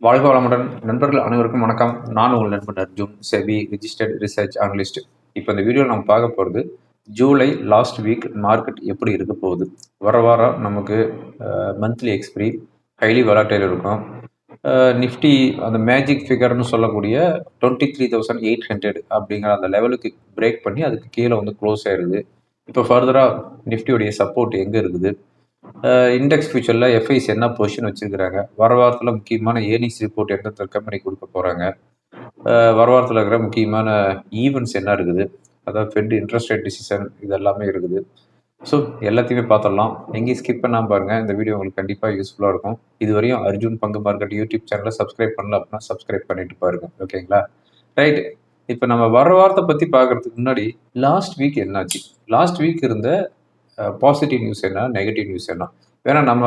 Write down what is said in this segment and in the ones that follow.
வாழ்க வளமுடன் நண்பர்கள் அனைவருக்கும் வணக்கம். நான் உங்கள் நண்பன் Arjun, SEBI registered research analyst. இப்போ இந்த வீடியோ நம்ம பார்க்க போகிறது ஜூலை லாஸ்ட் வீக் மார்க்கெட் எப்படி இருக்க போகுது. வர வாரம் நமக்கு மந்த்லி எக்ஸ்பிரி ஹைலி வலாட்டைல் இருக்கும். நிஃப்டி அந்த மேஜிக் ஃபிகர்னு சொல்லக்கூடிய 23,800 அப்படிங்கிற அந்த லெவலுக்கு பிரேக் பண்ணி அதுக்கு கீழே வந்து க்ளோஸ் ஆயிடுது. இப்போ ஃபர்தராக நிஃப்டியோடைய சப்போர்ட் எங்கே இருக்குது, இண்டெக்ஸ் ஃபியூச்சரில் எஃப்ஐஸ் என்ன பொசிஷன் வச்சுருக்கிறாங்க, வர வாரத்தில் முக்கியமான ஏர்னிங்ஸ் ரிப்போர்ட் எந்தெந்த கம்பெனி கொடுக்க போகிறாங்க, வர வாரத்தில் இருக்கிற முக்கியமான ஈவெண்ட்ஸ் என்ன இருக்குது, அதாவது ஃபெட் இன்ட்ரெஸ்ட் ரேட் டிசிஷன் இது எல்லாமே இருக்குது. ஸோ எல்லாத்தையுமே பார்த்துடலாம். எங்கேயும் ஸ்கிப் பண்ணாமல் பாருங்கள். இந்த வீடியோ உங்களுக்கு கண்டிப்பாக யூஸ்ஃபுல்லாக இருக்கும். இதுவரையும் அர்ஜுன் பங்கு மார்க்கெட் யூடியூப் சேனலை சப்ஸ்கிரைப் பண்ணல அப்படின்னா சப்ஸ்கிரைப் பண்ணிட்டு பாருங்க. ஓகேங்களா? ரைட். இப்போ நம்ம வர வாரத்தை பற்றி பார்க்கறதுக்கு முன்னாடி லாஸ்ட் வீக் என்னாச்சு, லாஸ்ட் வீக் இருந்த பாசிட்டிவ் நியூஸ் என்ன, நெகட்டிவ் நியூஸ் என்ன. ஏன்னா நம்ம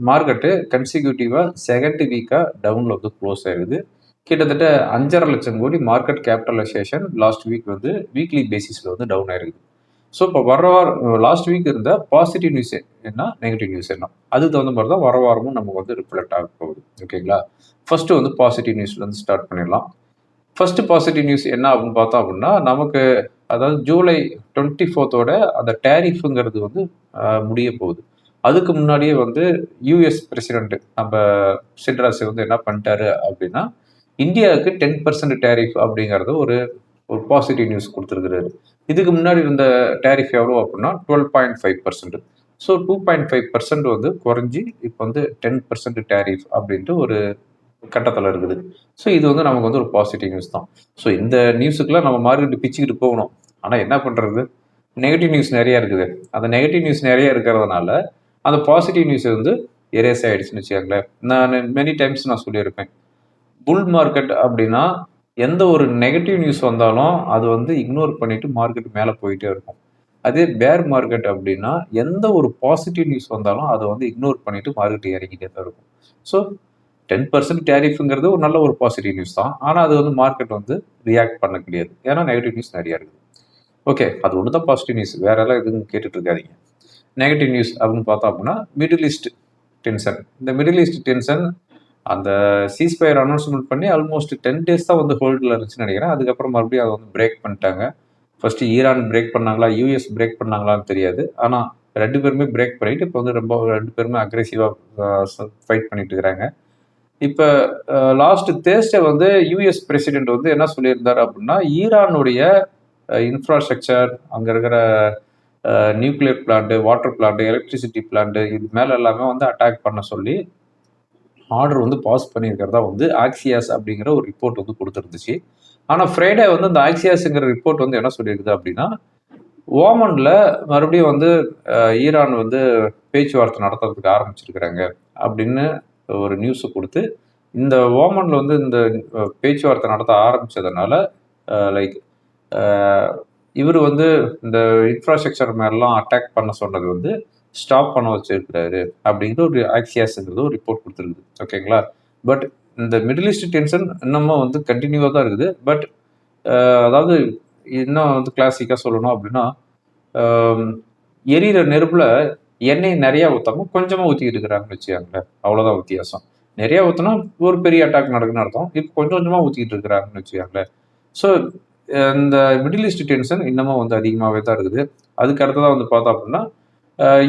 மார்க்கெட்டு கன்சிக்யூட்டிவாக செகண்ட் வீக்காக டவுனில் வந்து க்ளோஸ் ஆயிடுது. கிட்டத்தட்ட 5.5 லட்சம் கோடி மார்க்கெட் கேபிட்டலைசேஷன் லாஸ்ட் வீக் வந்து வீக்லி பேசிஸில் வந்து டவுன் ஆயிருக்குது. ஸோ இப்போ வர வாரம் லாஸ்ட் வீக் இருந்த பாசிட்டிவ் நியூஸ் என்ன, நெகட்டிவ் நியூஸ் என்ன, அதுக்கு தகுந்த மாதிரி தான் வர வாரமும் நமக்கு வந்து ரிஃப்ளெக்ட் ஆக போகுது. ஓகேங்களா? ஃபர்ஸ்ட்டு வந்து பாசிட்டிவ் நியூஸ்லேருந்து ஸ்டார்ட் பண்ணிடலாம். ஃபர்ஸ்ட் பாசிட்டிவ் நியூஸ் என்ன அப்படின்னு பார்த்தோம் அப்படின்னா, நமக்கு அதாவது ஜூலை 24th அந்த டேரிஃபுங்கிறது வந்து முடிய போகுது. அதுக்கு முன்னாடியே வந்து யூஎஸ் பிரசிடென்ட் நம்ம சிட்ராஸ் வந்து என்ன பண்ணிட்டாரு அப்படின்னா, இந்தியாவுக்கு 10% டேரிஃப் அப்படிங்கிறது ஒரு பாசிட்டிவ் நியூஸ் கொடுத்துருக்குறாரு. இதுக்கு முன்னாடி இருந்த டேரிஃப் எவ்வளோ அப்படின்னா 12.5%. ஸோ 2.5% வந்து குறைஞ்சி இப்போ வந்து 10% டேரிஃப் அப்படின்ட்டு ஒரு கட்டத்தில் இருக்குது. ஸோ இது வந்து நமக்கு வந்து ஒரு பாசிட்டிவ் நியூஸ் தான். ஸோ இந்த நியூஸுக்கெல்லாம் நம்ம மார்க்கெட் பிச்சுக்கிட்டு போகணும். ஆனால் என்ன பண்ணுறது, நெகட்டிவ் நியூஸ் நிறையா இருக்குது. அந்த நெகட்டிவ் நியூஸ் நிறைய இருக்கிறதுனால அந்த பாசிட்டிவ் நியூஸ் வந்து எரேஸ் ஆகிடுச்சுன்னு வச்சுக்கோங்களேன். நான் மெனி டைம்ஸ் நான் சொல்லியிருப்பேன், புல் மார்க்கெட் அப்படின்னா எந்த ஒரு நெகட்டிவ் நியூஸ் வந்தாலும் அது வந்து இக்னோர் பண்ணிட்டு மார்க்கெட் மேலே போயிட்டே இருக்கும். அதே பேர் மார்க்கெட் அப்படின்னா எந்த ஒரு பாசிட்டிவ் நியூஸ் வந்தாலும் அதை வந்து இக்னோர் பண்ணிட்டு மார்க்கெட் இறங்கிட்டே தான் இருக்கும். ஸோ 10% டேரிஃபுங்கிறது ஒரு நல்ல ஒரு பாசிட்டிவ் நியூஸ் தான். ஆனால் அது வந்து மார்க்கெட் வந்து ரியாக்ட் பண்ண கிடையாது. ஏன்னா நெகட்டிவ் நியூஸ் நிறையா இருக்குது. ஓகே, அது ஒன்று தான் பாசிட்டிவ் நியூஸ், வேற எல்லாம் எதுவும் கேட்டுட்டு இருக்காதிங்க. நெகட்டிவ் நியூஸ் அப்படின்னு பார்த்தோம் அப்படின்னா மிடில் ஈஸ்ட் டென்ஷன். இந்த மிடில் ஈஸ்ட் டென்ஷன் அந்த சீஸ்பயர் அனௌன்ஸ்மெண்ட் பண்ணி ஆல்மோஸ்ட் 10 days தான் வந்து ஹோல்டில் இருந்துச்சுன்னு நினைக்கிறேன். அதுக்கப்புறம் மறுபடியும் அதை வந்து பிரேக் பண்ணிட்டாங்க. ஃபர்ஸ்ட்டு ஈரான் பிரேக் பண்ணாங்களா, யூஎஸ் பிரேக் பண்ணாங்களான்னு தெரியாது. ஆனால் 2 பேருமே பிரேக் பண்ணிட்டு இப்போ வந்து ரொம்ப 2 பேருமே அக்ரெசிவாக ஃபைட் பண்ணிட்டு இருக்கிறாங்க. இப்போ லாஸ்ட் தேர்ஸ்டே வந்து யூஎஸ் பிரசிடென்ட் வந்து என்ன சொல்லியிருந்தார் அப்படின்னா, ஈரானுடைய இன்ஃப்ராஸ்ட்ரக்சர், அங்கே இருக்கிற nuclear plant, water plant, electricity plant இது மேலே எல்லாமே வந்து அட்டாக் பண்ண சொல்லி ஆர்டர் வந்து பாஸ் பண்ணியிருக்கிறதா வந்து ஆக்சியாஸ் அப்படிங்கிற ஒரு ரிப்போர்ட் வந்து கொடுத்துருந்துச்சு. ஆனால் ஃப்ரைடே வந்து அந்த ஆக்சியாஸுங்கிற ரிப்போர்ட் வந்து என்ன சொல்லியிருக்குது அப்படின்னா, ஓமனில் மறுபடியும் வந்து ஈரான் வந்து பேச்சுவார்த்தை நடத்துறதுக்கு ஆரம்பிச்சிருக்கிறாங்க அப்படின்னு ஒரு நியூஸை கொடுத்து, இந்த ஓமனில் வந்து இந்த பேச்சுவார்த்தை நடத்த ஆரம்பித்ததுனால லைக் இவர் வந்து இந்த இன்ஃப்ராஸ்ட்ரக்சர் மேலாம் அட்டாக் பண்ண சொன்னது வந்து ஸ்டாப் பண்ண வச்சிருக்கிறாரு அப்படிங்கிற ஒரு ஆக்சியாஸுங்கிறது ஒரு ரிப்போர்ட் கொடுத்துருக்குது. ஓகேங்களா? பட் இந்த மிடில் ஈஸ்ட் டென்ஷன் இன்னமும் வந்து கண்டினியூவாக தான் இருக்குது. பட் அதாவது இன்னும் வந்து கிளாசிக்காக சொல்லணும் அப்படின்னா, எரியிற நெருப்பில் எண்ணெய் நிறையா ஊற்றாமல் கொஞ்சமாக ஊற்றிக்கிட்டு இருக்கிறாங்கன்னு வச்சுக்காங்களேன். அவ்வளோதான் வித்தியாசம். நிறையா ஊற்றினா ஒரு பெரிய அட்டாக் நடக்குன்னு அர்த்தம். இப்போ கொஞ்சம் கொஞ்சமாக ஊற்றிக்கிட்டு இருக்கிறாங்கன்னு வச்சுக்காங்களேன். ஸோ இந்த மிடில் ஈஸ்ட் டென்ஷன் இன்னமும் வந்து அதிகமாகவே தான் இருக்குது. அதுக்கு அடுத்ததாக வந்து பார்த்தோம் அப்படின்னா,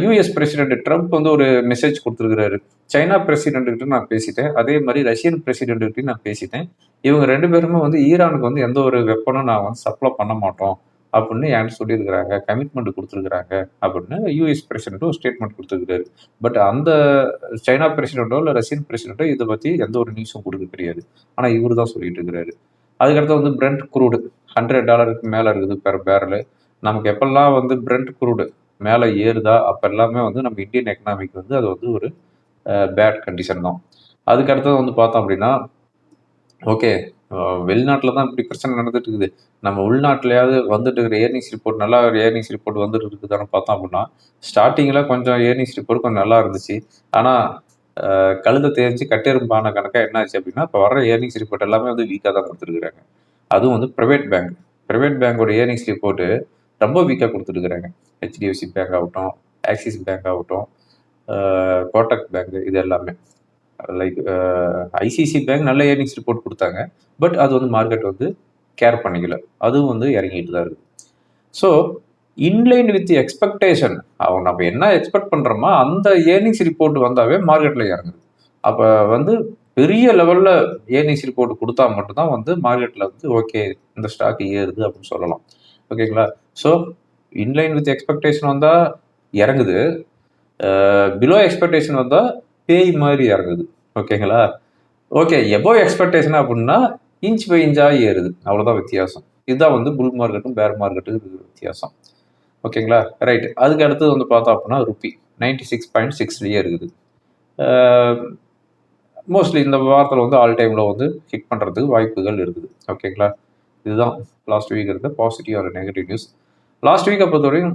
யூஎஸ் பிரசிடென்ட் ட்ரம்ப் வந்து ஒரு மெசேஜ் கொடுத்துருக்கிறாரு. சைனா பிரசிடென்ட்கிட்ட நான் பேசிட்டேன், அதே மாதிரி ரஷ்யன் பிரசிடென்ட்கிட்டையும் நான் பேசிட்டேன். இவங்க 2 பேருமே வந்து ஈரானுக்கு வந்து எந்த ஒரு வெப்பனும் நான் வந்து சப்ளை பண்ண மாட்டோம் அப்படின்னு என்கிட்ட சொல்லியிருக்கிறாங்க, கமிட்மெண்ட் கொடுத்துருக்குறாங்க அப்படின்னு யூஎஸ் பிரசிடென்ட் ஒரு ஸ்டேட்மெண்ட் கொடுத்துருக்காரு. பட் அந்த சைனா பிரசிடென்ட்டோ இல்லை ரஷ்யன் பிரசிடென்ட்டோ இதை பற்றி எந்த ஒரு நியூஸும் கொடுக்க தெரியாது. ஆனால் இவர் தான் சொல்லிட்டு இருக்கிறாரு. அதுக்கடுத்து வந்து பிரெண்ட் குரூடு $100 மேலே இருக்குது பெர் பேரலு. நமக்கு எப்பெல்லாம் வந்து பிரெண்ட் குரூடு மேலே ஏறுதா அப்போ எல்லாமே வந்து நம்ம இந்தியன் எக்கனாமிக் வந்து அது வந்து ஒரு பேட் கண்டிஷன் தான். அதுக்கு அடுத்தது வந்து பார்த்தோம் அப்படின்னா, ஓகே, வெளிநாட்டில் தான் இப்படி பிரச்சனை நடந்துட்டு இருக்குது, நம்ம உள்நாட்டிலையாவது வந்துட்டு இருக்கிற ஏர்னிங்ஸ் ரிப்போர்ட் நல்லா ஒரு ஏர்னிங்ஸ் ரிப்போர்ட் வந்துட்டு இருக்குதான்னு பார்த்தோம் அப்படின்னா, ஸ்டார்டிங்கில் கொஞ்சம் ஏர்னிங்ஸ் ரிப்போர்ட் கொஞ்சம் நல்லா இருந்துச்சு. ஆனால் கழுதை தேய்ச்சி கட்டெரும்பான கணக்காக என்ன ஆச்சு அப்படின்னா, இப்போ வர ஏர்னிங்ஸ் ரிப்போர்ட் எல்லாமே வந்து வீக்காக தான் கொடுத்துருக்குறாங்க. அதுவும் வந்து ப்ரைவேட் பேங்கோட ஏர்னிங்ஸ் ரிப்போர்ட்டு ரொம்ப வீக்காக கொடுத்துருக்குறாங்க. ஹெச்டிஎஃப்சி பேங்க் ஆகட்டும், ஆக்சிஸ் பேங்க் ஆகட்டும், கோட்டக் பேங்க் இது எல்லாமே. லைக் ஐசிசி பேங்க் நல்ல ஏர்னிங்ஸ் ரிப்போர்ட் கொடுத்தாங்க. பட் அது வந்து மார்க்கெட் வந்து கேர் பண்ணிக்கல. அதுவும் வந்து இறங்கிட்டு தான் இருக்குது. ஸோ இன்லைன் வித் எக்ஸ்பெக்டேஷன், அவங்க நம்ம என்ன எக்ஸ்பெக்ட் பண்ணுறோமோ அந்த ஏர்னிங்ஸ் ரிப்போர்ட் வந்தாவே மார்க்கெட்டில் இறங்குது. அப்போ வந்து பெரிய லெவலில் ஏர்னிங்ஸ் ரிப்போர்ட் கொடுத்தா மட்டும்தான் வந்து மார்க்கெட்டில் வந்து ஓகே இந்த ஸ்டாக் ஏறுது அப்படின்னு சொல்லலாம். ஓகேங்களா? ஸோ இன்லைன் வித் எக்ஸ்பெக்டேஷன் வந்தால் இறங்குது, பிலோ எக்ஸ்பெக்டேஷன் வந்தால் பேய் மாதிரி இறங்குது. ஓகேங்களா? ஓகே, எபோவ் எக்ஸ்பெக்டேஷன் அப்படின்னா இன்ச் பை இன்ச்சாக ஏறுது, அவ்வளோதான் வித்தியாசம். இதுதான் வந்து புல் மார்க்கெட்டும் பேர் மார்க்கெட்டுக்கும் வித்தியாசம். ஓகேங்களா? ரைட். அதுக்கு அடுத்தது வந்து பார்த்தோம் அப்படின்னா ருப்பி 96.6 இருக்குது. மோஸ்ட்லி இந்த வாரத்தில் வந்து ஆல் டைமில் வந்து ஹிட் பண்ணுறதுக்கு வாய்ப்புகள் இருக்குது. ஓகேங்களா? இதுதான் லாஸ்ட் வீக் இருக்க positive or negative news. Last வீக்கை பொறுத்தவரையும்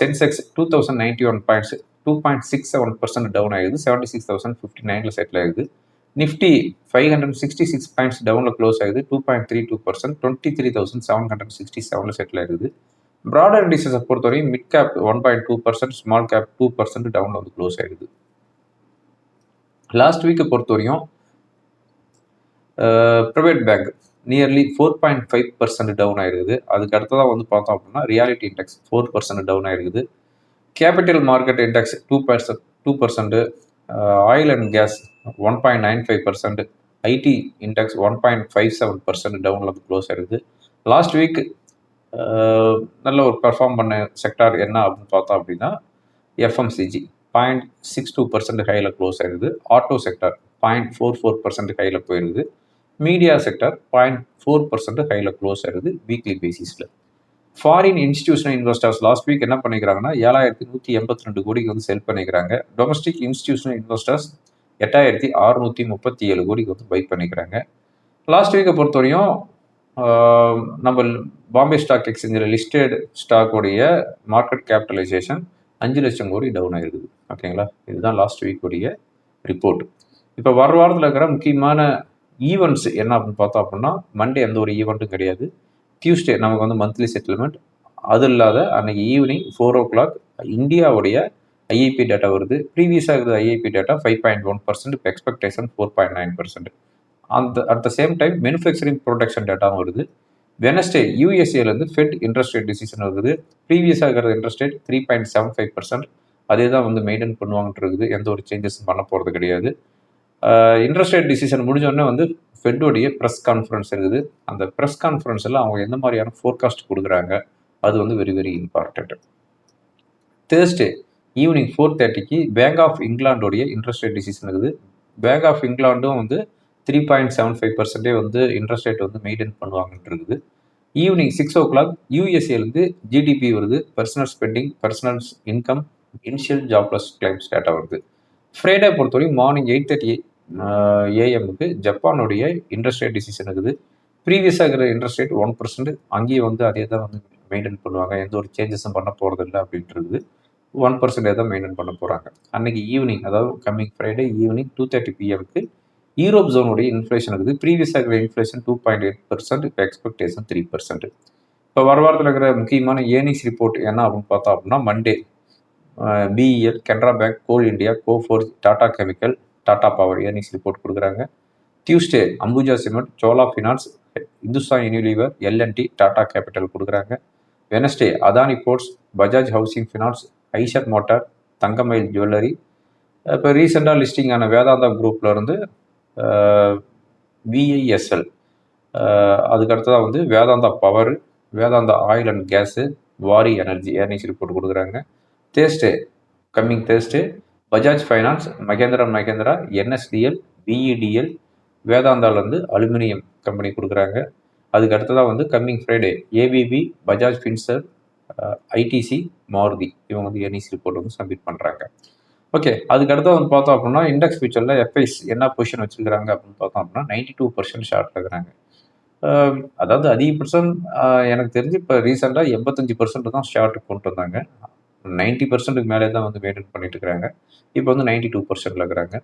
சென்செக்ஸ் 2091 பாயிண்ட்ஸ் 2.67% டவுன் ஆகிடுது, 76,059 செட்டில் ஆகுது. நிஃப்டி 566 பாயிண்ட்ஸ் டவுனில் க்ளோஸ் ஆகுது, 2.32%, 23,767 செட்டில் ஆகுது. ப்ராடர் இண்டிசஸை பொறுத்தவரையும் மிட் கேப் 1.2%, ஸ்மால் கேப் 2% டவுனில் வந்து க்ளோஸ் ஆகுது. லாஸ்ட் வீக்கை பொறுத்தவரையும் ப்ரைவேட் பேங்க் நியர்லி 4.5% டவுன் ஆயிருக்குது. அதுக்கு அடுத்ததான் வந்து பார்த்தோம் அப்படின்னா ரியாலிட்டி இண்டெக்ஸ் 4% டவுன் ஆயிருக்குது. Capital market index 2%, oil and gas 1.95%, IT index 1.57% டவுனில் வந்து க்ளோஸ் ஆயிருக்குது. லாஸ்ட் வீக் நல்ல ஒரு பெர்ஃபார்ம் பண்ண செக்டார் என்ன அப்படின்னு பார்த்தோம் அப்படின்னா எஃப்எம்சிஜி 0.62% ஹையில் க்ளோஸ் ஆயிருக்குது. ஆட்டோ செக்டார் 0.44% ஹையில் போயிருக்குது. மீடியா செக்டார் 0.4% ஹையில் க்ளோஸ் ஆயிருக்குது வீக்லி பேசிஸில். Foreign institutional investors last week என்ன பண்ணிக்கிறாங்கன்னா 7,182 கோடிக்கு வந்து செல் பண்ணிக்கிறாங்க. டொமஸ்டிக் இன்ஸ்டிடியூஷனல் இன்வெஸ்டர்ஸ் 8,637 கோடிக்கு வந்து பை பண்ணிக்கிறாங்க. லாஸ்ட் வீக்கை பொறுத்தவரையும் நம்ம பாம்பே ஸ்டாக் எக்ஸ்சேஞ்சில் லிஸ்டட் ஸ்டாக்குடைய மார்க்கெட் கேபிட்டலைசேஷன் 5 லட்சம் கோடி டவுன் ஆகிருக்குது. ஓகேங்களா? இதுதான் லாஸ்ட் வீக்குடைய ரிப்போர்ட். இப்போ வர வாரத்தில் இருக்கிற முக்கியமான ஈவெண்ட்ஸ் என்ன அப்படின்னு பார்த்தோம் அப்படின்னா மண்டே எந்த ஒரு ஈவெண்ட்டும் கிடையாது. டியூஸ்டே நமக்கு வந்து மந்த்லி செட்டில்மெண்ட். அது இல்லாத அன்னைக்கு ஈவினிங் 4 o'clock இந்தியாவுடைய ஐஐபி டேட்டா வருது. ப்ரீவியஸாக இருக்கிற ஐஐபி டேட்டா 5.1%, இப்போ expectation 4.9%. At the same time manufacturing production டேட்டாவும் வருது. வெனஸ்டே யூஎஸ்ஏலேருந்து ஃபெட் இன்ட்ரெஸ்ட் ரேட் டிசிஷன் இருக்குது. ப்ரீவியஸாக இருக்கிற இன்ட்ரெஸ்ட் ரேட் 3.75%. அதே தான் வந்து மெயின்டைன் பண்ணுவாங்கன்ட்டு இருக்குது. எந்த ஒரு சேஞ்சஸும் பண்ண போகிறது கிடையாது. இன்ட்ரெஸ்ட் ரேட் டிசிஷன் முடிஞ்சோடனே வந்து ஃபெட்டோடைய ப்ரெஸ் கான்ஃபரன்ஸ் இருக்குது. அந்த ப்ரெஸ் கான்ஃபரன்ஸில் அவங்க எந்த மாதிரியான ஃபோர்காஸ்ட் கொடுக்குறாங்க அது வந்து very very important. Thursday evening 4:30 bank of இங்கிலாண்டோடைய இன்ட்ரெஸ்ட் ரேட் டிசிஷன் இருக்குது. பேங்க் ஆஃப் இங்கிலாண்டும் வந்து 3.75% வந்து இன்ட்ரெஸ்ட் ரேட் வந்து மெயின்டைன் பண்ணுவாங்கன்ட்டு இருக்குது. ஈவினிங் 6 o'clock யூஎஸ்ஏலேருந்து ஜிடிபி வருது, personal spending, personal income, initial jobless claims data வருது. ஃப்ரைடே பொறுத்தவரைக்கும் மார்னிங் 8:30 ஏஎம்முக்கு ஜப்பானுடைய இன்ட்ரெஸ்ட் ரேட் டிசிஷன் இருக்குது. ப்ரீவியஸாக இருக்கிற இன்ட்ரெஸ்ட் ரேட் 1%, அங்கேயும் வந்து அதே தான் வந்து மெயின்டைன் பண்ணுவாங்க, எந்த ஒரு சேஞ்சஸும் பண்ண போகிறது இல்லை அப்படின்ட்டு இருக்குது. 1% தான் மெயின்டைன் பண்ண போகிறாங்க. அன்னைக்கு ஈவினிங், அதாவது coming Friday evening 2:30 PM Europe ஜோனுடைய inflation இருக்குது. ப்ரீவியஸாக இருக்கிற இன்ஃப்ளேஷன் 2.8%, இப்போ எக்ஸ்பெக்டேஷன் 3%. இப்போ வர வாரத்தில் இருக்கிற முக்கியமான ஏர்னிங்ஸ் ரிப்போர்ட் என்ன அப்படின்னு பார்த்தோம் அப்படின்னா Monday BEL, Canara bank, coal India, Coforge, Tata chemical, Tata power earnings report கொடுக்குறாங்க. Tuesday Ambuja cement, Chola finance, Hindustan Unilever, L and T, Tata capital கொடுக்குறாங்க. Wednesday Adani ports, Bajaj housing finance, Eicher motor, Thangamayil jewellery. இப்போ ரீசெண்டாக லிஸ்டிங் ஆன வேதாந்தா குரூப்பில் இருந்து விஐஎஸ்எல், அதுக்கடுத்ததாக வந்து Vedanta power, Vedanta oil and gas, Waaree energy earnings report கொடுக்குறாங்க. Thursday coming Thursday Bajaj finance, Mahindra, NSDL, PETL, வேதாந்தாலேருந்து அலுமினியம் கம்பெனி கொடுக்குறாங்க. அதுக்கு அடுத்ததாக வந்து coming Friday ABB, Bajaj Finserv, ITC, Maruti இவங்க வந்து ஏர்னிங்ஸ் ரிப்போர்ட் வந்து சப்மிட் பண்ணுறாங்க. ஓகே, அதுக்கு அடுத்து வந்து பார்த்தோம் அப்படின்னா இண்டெக்ஸ் ஃபியூச்சரில் எஃப்ஐஸ் என்ன பொசிஷன் வச்சுருக்காங்க அப்படின்னு பார்த்தோம் அப்படின்னா 92% ஷார்ட் இருக்கிறாங்க. அதாவது அதிகபட்சம் எனக்கு தெரிஞ்சு இப்போ ரீசெண்டாக 85% தான் ஷார்ட் கொண்டு வந்தாங்க. 90%க்கு மேலே தான் வந்து மெயின்டைன் பண்ணிட்டு இருக்கிறாங்க. இப்போ வந்து 92% இருக்கிறாங்க.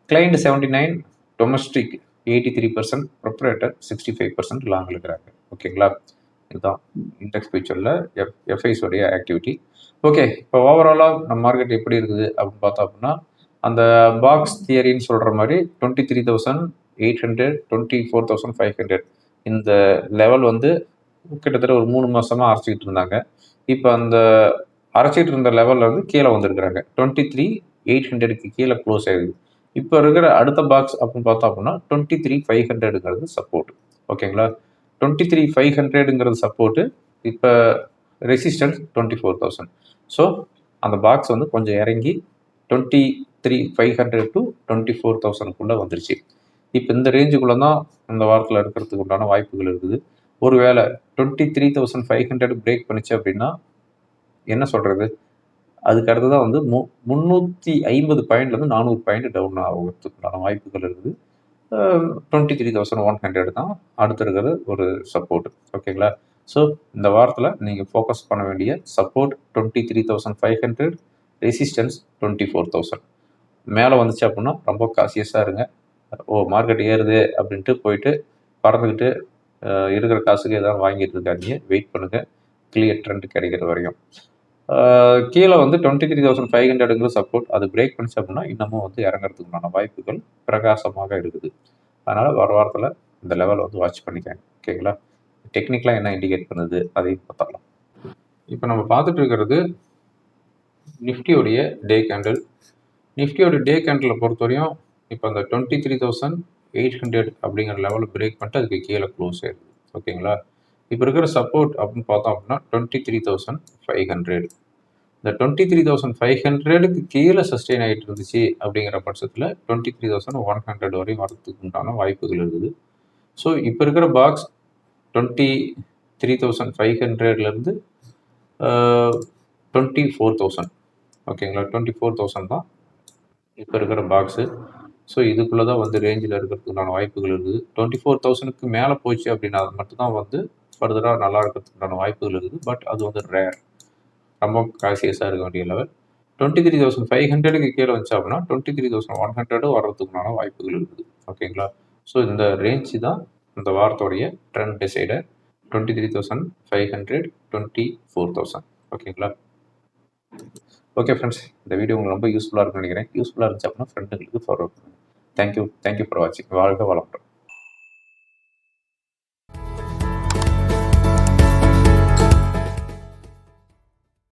கிளைண்ட் 79, டொமஸ்டிக் 83%, ப்ரொப்ரேட்டர் 65% லாங் இருக்கிறாங்க. ஓகேங்களா? இதுதான் இண்டெக்ஸ் ஃபியூச்சரில் எஃப்ஐஸோடைய ஆக்டிவிட்டி. ஓகே, இப்போ ஓவராலாக நம்ம மார்க்கெட் எப்படி இருக்குது அப்படின்னு பார்த்தோம் அப்படின்னா அந்த பாக்ஸ் தியரின்னு சொல்கிற மாதிரி 23,800 24,500 இந்த லெவல் வந்து கிட்டத்தட்ட ஒரு 3 மாதமாக அரைச்சிக்கிட்டு இருந்தாங்க. இப்போ அந்த அரைச்சிட்டு இருந்த லெவலில் இருந்து கீழே வந்திருக்கிறாங்க. 23,800க்கு கீழே க்ளோஸ் ஆயிடுது. இப்போ இருக்கிற அடுத்த பாக்ஸ் அப்படின்னு பார்த்தோம் அப்படின்னா 23,500ங்கிறது சப்போர்ட். ஓகேங்களா? 23,500ங்கிறது சப்போர்ட்டு. இப்போ ரெசிஸ்டன்ஸ் 24,000. ஸோ அந்த பாக்ஸ் வந்து கொஞ்சம் இறங்கி 23,500 டு 24,000க்குள்ளே வந்துருச்சு. இப்போ இந்த ரேஞ்சுக்குள்ளே தான் இந்த வாரத்தில் இருக்கிறதுக்கு உண்டான வாய்ப்புகள் இருக்குது. ஒருவேளை 23,500 பிரேக் பண்ணிச்சு அப்படின்னா என்ன சொல்கிறது, அதுக்கு அடுத்து தான் வந்து 350 பாயிண்ட்லேருந்து 400 பாயிண்ட் டவுன் ஆகிறதுக்குண்டான வாய்ப்புகள் இருக்குது. 23,100 தான் அடுத்து இருக்கிற ஒரு சப்போர்ட். ஓகேங்களா? ஸோ இந்த வாரத்தில் நீங்கள் ஃபோக்கஸ் பண்ண வேண்டிய சப்போர்ட் 23,500, ரெசிஸ்டன்ஸ் 24,000. மேலே வந்துச்சு அப்படின்னா ரொம்ப காசியஸாக இருங்க. மார்க்கெட் ஏறுது அப்படின்ட்டு போயிட்டு பறந்துக்கிட்டு இருக்கிற காசுக்கு எதாவது வாங்கிட்டு இருக்காதீங்க. வெயிட் பண்ணுங்கள் கிளியர் ட்ரெண்ட் கிடைக்கிற வரையும். கீழே வந்து 23,500ங்கிற சப்போர்ட் அது பிரேக் பண்ணிச்சு அப்படின்னா இன்னமும் வந்து இறங்குறதுக்குண்டான வாய்ப்புகள் பிரகாசமாக இருக்குது. அதனால் வர வாரத்தில் இந்த லெவல் வந்து வாட்ச் பண்ணிக்காங்க. ஓகேங்களா? டெக்னிக்கலாக என்ன இண்டிகேட் பண்ணுது அதையும் பார்த்துக்கலாம். இப்போ நம்ம பார்த்துட்டு இருக்கிறது நிஃப்டியோடைய டே கேண்டில். நிஃப்டியோட டே கேண்டில் பொறுத்தவரையும் இப்போ அந்த 23,800 அப்படிங்கிற லெவலில் பிரேக் பண்ணிட்டு அதுக்கு கீழே க்ளோஸ் ஆயிடுது. ஓகேங்களா? இப்போ இருக்கிற சப்போர்ட் அப்படின்னு பார்த்தோம் அப்படின்னா 23,500. இந்த 23,500க்கு கீழே சஸ்டெயின் ஆகிட்டு இருந்துச்சு அப்படிங்கிற பட்சத்தில் 23,100 வரையும் வரதுக்கு உண்டான வாய்ப்புகள் இருக்குது. ஸோ இப்போ இருக்கிற பாக்ஸ் 23,500லேருந்து 24,000. ஓகேங்களா? 24,000 தான் இப்போ இருக்கிற பாக்ஸு. ஸோ இதுக்குள்ளே தான் வந்து ரேஞ்சில் இருக்கிறதுக்குண்டான வாய்ப்புகள் இருக்குது. 24,000க்கு மேலே போச்சு அப்படின்னா அது மட்டும்தான் வந்து ஃபர்தராக நல்லா இருக்கிறதுக்குண்டான வாய்ப்புகள் இருக்குது. பட் அது வந்து ரேர், ரொம்ப காசியஸாக இருக்க வேண்டிய லெவல். 23,500க்கு கீழே வந்துச்சு அப்படின்னா 23,100 வர்றதுக்குண்டான வாய்ப்புகள் இருக்குது. ஓகேங்களா? ஸோ இந்த ரேஞ்சு தான் இந்த வாரத்தோடைய ட்ரெண்ட் டிசைடர். 23,500, 24,000. ஓகேங்களா? ஓகே ஃப்ரெண்ட்ஸ், இந்த வீடியோ உங்களுக்கு ரொம்ப யூஸ்ஃபுல்லாக இருக்குன்னு நினைக்கிறேன். யூஸ்ஃபுல்லாக இருந்துச்சு அப்படின்னா ஃப்ரெண்டுங்களுக்கு ஃபார்வர்ட் பண்ணுங்கள். தேங்க்யூ ஃபார் வாட்சிங். வாழ்க வளமுடன்.